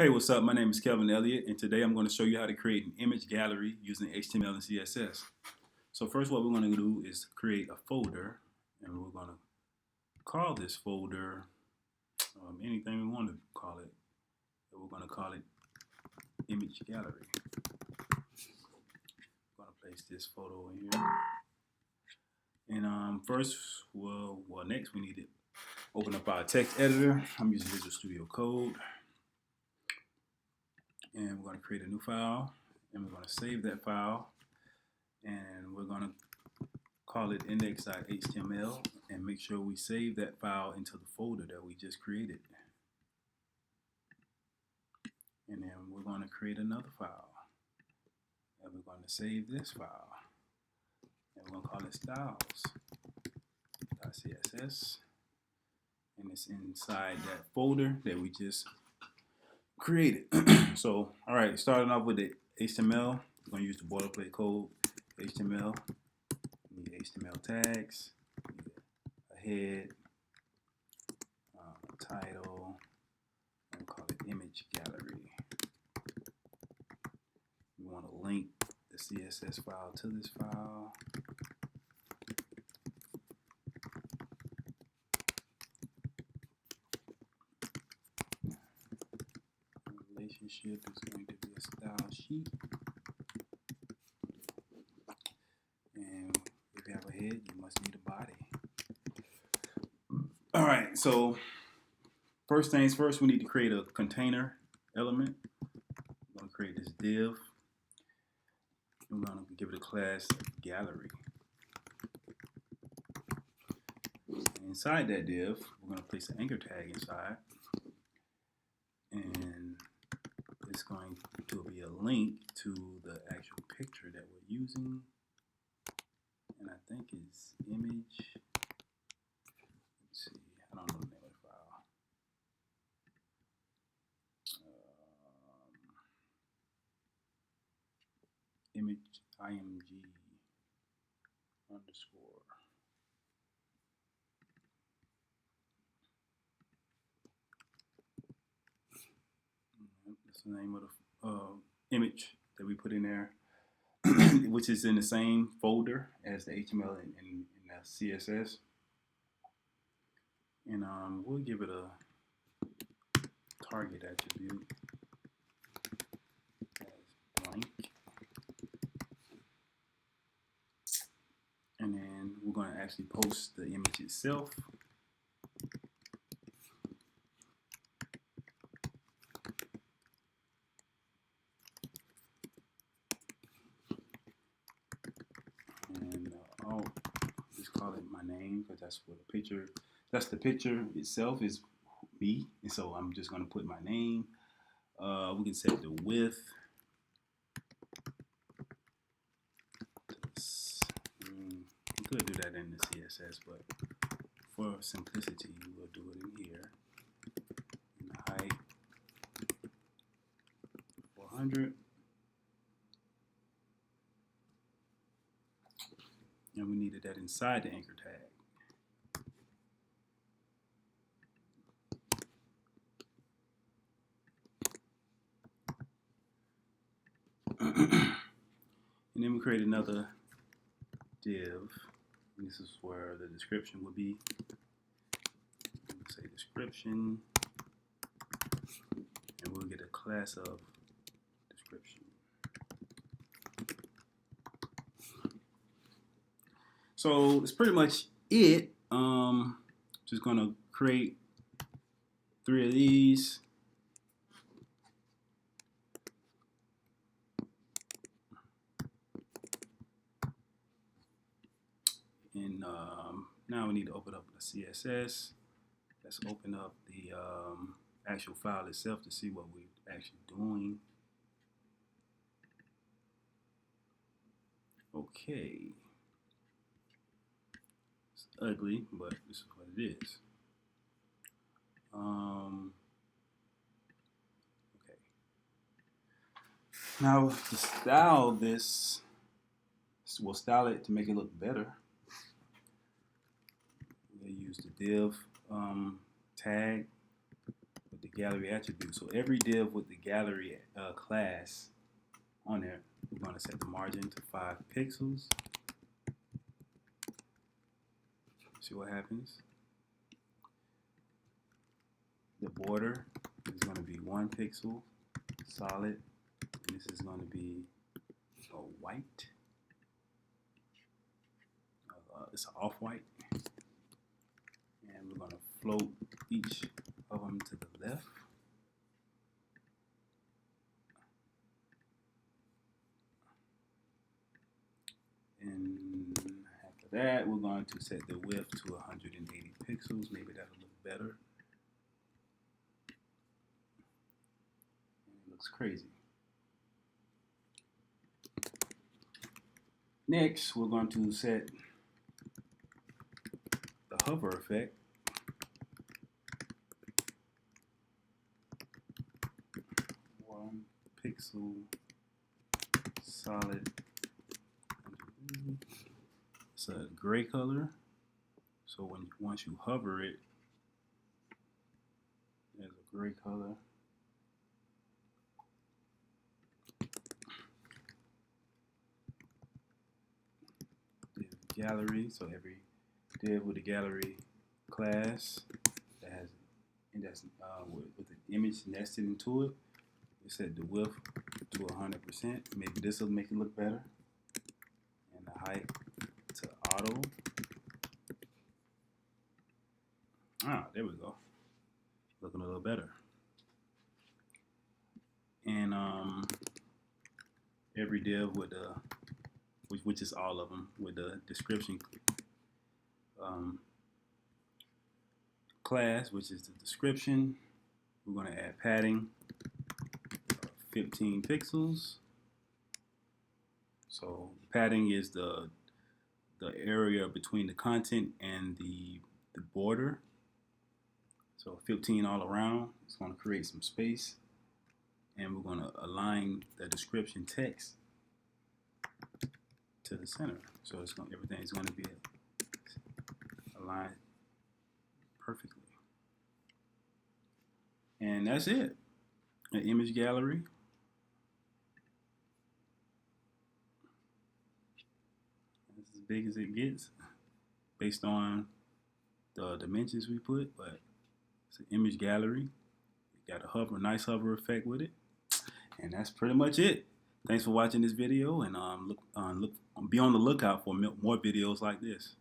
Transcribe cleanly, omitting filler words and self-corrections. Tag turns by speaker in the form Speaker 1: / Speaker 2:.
Speaker 1: Hey, what's up? My name is Kelvin Elliott, and today I'm going to show you how to create an image gallery using HTML and CSS. So first, what we're going to do is create a folder, and we're going to call this folder anything we want to call it. We're going to call it image gallery. I'm going to place this photo in here. And next we need to open up our text editor. I'm using Visual Studio Code. And we're going to create a new file, and we're going to save that file, and we're going to call it index.html, and make sure we save that file into the folder that we just created. And then we're going to create another file, and we're going to save this file, and we're going to call it styles.css, and it's inside that folder that we just created. So, all right, starting off with the HTML, we're going to use the boilerplate code HTML. We need HTML tags, a head, a title, and we'll call it image gallery. We want to link the CSS file to this file. Relationship is going to be a style sheet. And if you have a head, you must need a body. All right, so first things first, we need to create a container element. I'm going to create this div. I'm going to give it a class gallery. Inside that div, we're going to place an anchor tag inside, and it's going to be a link to the actual picture that we're using, and I think it's image. Let's see, I don't know the name of the file. Image img underscore. That's the name of the image that we put in there, which is in the same folder as the HTML and the CSS. And we'll give it a target attribute as blank. And then we're going to actually post the image itself. And I'll just call it my name, because that's what the picture, that's the picture itself is me. And so I'm just going to put my name. We can set the width. We could do that in the CSS, but for simplicity, we'll do it in here. And the height, 400. And we needed that inside the anchor tag. And then we create another div. And this is where the description will be. We'll say description, and we'll get a class of description. So that's pretty much it. Just gonna create 3 of these. And now we need to open up the CSS. Let's open up the actual file itself to see what we're actually doing. Okay. It's ugly, but this is what it is. Okay. Now to style this, we'll style it to make it look better. We'll use the div tag with with the gallery attribute. So every div with the gallery class on there, we're going to set the margin to 5 pixels. See what happens. The border is going to be 1 pixel solid, and this is going to be a white. It's off-white, and we're going to float each of them to the left. And after that, we're going to set the width to 180 pixels. Maybe that'll look better. And it looks crazy. Next, we're going to set the hover effect. One pixel solid. It's a gray color, so once you hover it, there's a gray color. Div gallery, so every div with a gallery class that has with the image nested into it, we set the width to 100%. Maybe this will make it look better, and the height to auto. There we go. Looking a little better. And every div with the which is all of them with the description class, which is the description. We're going to add padding 15 pixels. So padding is the area between the content and the border. So 15 all around. It's going to create some space, and we're going to align the description text to the center. So everything's going to be aligned perfectly. And that's it. An image gallery. It's as big as it gets based on the dimensions we put, but it's an image gallery. You got a nice hover effect with it. And that's pretty much it. Thanks for watching this video, and be on the lookout for more videos like this.